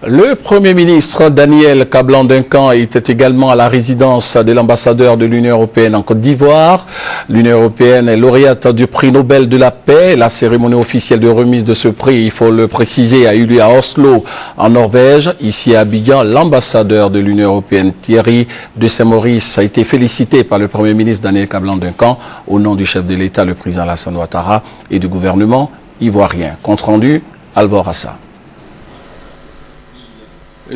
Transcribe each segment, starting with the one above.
Le Premier ministre Daniel Kablan-Duncan était également à la résidence de l'ambassadeur de l'Union européenne en Côte d'Ivoire. L'Union européenne est lauréate du prix Nobel de la paix. La cérémonie officielle de remise de ce prix, il faut le préciser, a eu lieu à Oslo, en Norvège. Ici à Abidjan, l'ambassadeur de l'Union européenne, Thierry de Saint-Maurice, a été félicité par le Premier ministre Daniel Kablan-Duncan au nom du chef de l'État, le président Alassane Ouattara, et du gouvernement ivoirien. Compte rendu, Alvor Assa.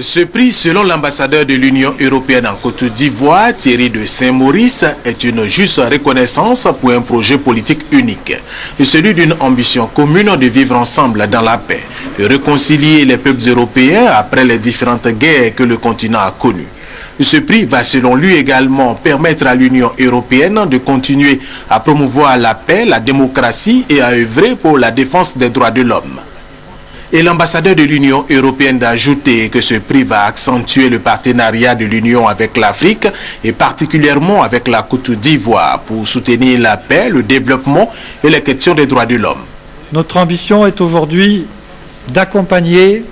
Ce prix, selon l'ambassadeur de l'Union européenne en Côte d'Ivoire, Thierry de Saint-Maurice, est une juste reconnaissance pour un projet politique unique, celui d'une ambition commune de vivre ensemble dans la paix, de réconcilier les peuples européens après les différentes guerres que le continent a connues. Ce prix va selon lui également permettre à l'Union européenne de continuer à promouvoir la paix, la démocratie et à œuvrer pour la défense des droits de l'homme. Et l'ambassadeur de l'Union européenne d'ajouter que ce prix va accentuer le partenariat de l'Union avec l'Afrique et particulièrement avec la Côte d'Ivoire pour soutenir la paix, le développement et les questions des droits de l'homme. Notre ambition est aujourd'hui d'accompagner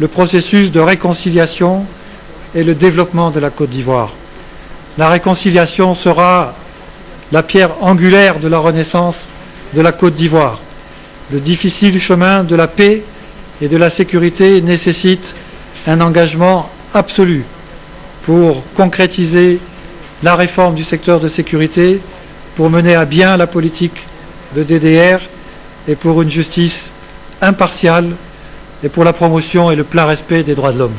le processus de réconciliation et le développement de la Côte d'Ivoire. La réconciliation sera la pierre angulaire de la renaissance de la Côte d'Ivoire. Le difficile chemin de la paix et de la sécurité nécessite un engagement absolu pour concrétiser la réforme du secteur de sécurité, pour mener à bien la politique de DDR et pour une justice impartiale et pour la promotion et le plein respect des droits de l'homme.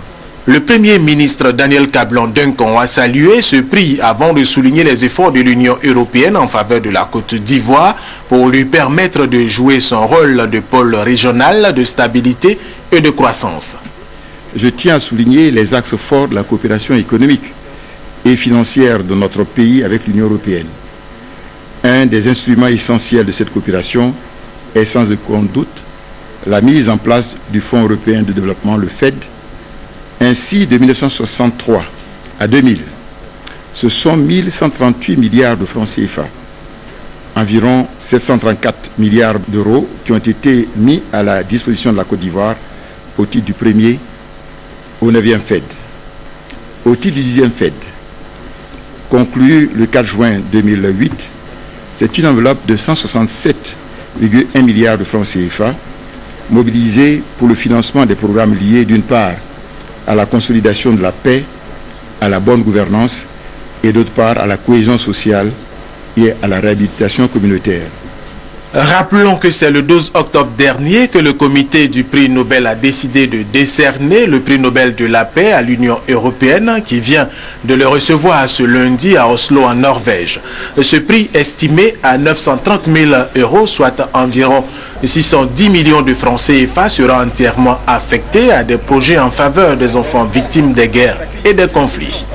Le Premier ministre Daniel Kablan-Duncan a salué ce prix avant de souligner les efforts de l'Union européenne en faveur de la Côte d'Ivoire pour lui permettre de jouer son rôle de pôle régional de stabilité et de croissance. Je tiens à souligner les axes forts de la coopération économique et financière de notre pays avec l'Union européenne. Un des instruments essentiels de cette coopération est sans aucun doute la mise en place du Fonds européen de développement, le FED. Ainsi, de 1963 à 2000, ce sont 1138 milliards de francs CFA, environ 734 milliards d'euros qui ont été mis à la disposition de la Côte d'Ivoire au titre du 1er au 9e FED. Au titre du 10e FED, conclu le 4 juin 2008, c'est une enveloppe de 167,1 milliards de francs CFA mobilisée pour le financement des programmes liés d'une part à la consolidation de la paix, à la bonne gouvernance et d'autre part à la cohésion sociale et à la réhabilitation communautaire. Rappelons que c'est le 12 octobre dernier que le comité du prix Nobel a décidé de décerner le prix Nobel de la paix à l'Union européenne qui vient de le recevoir ce lundi à Oslo en Norvège. Ce prix estimé à 930 000 euros, soit environ 610 millions de francs CFA, sera entièrement affecté à des projets en faveur des enfants victimes des guerres et des conflits.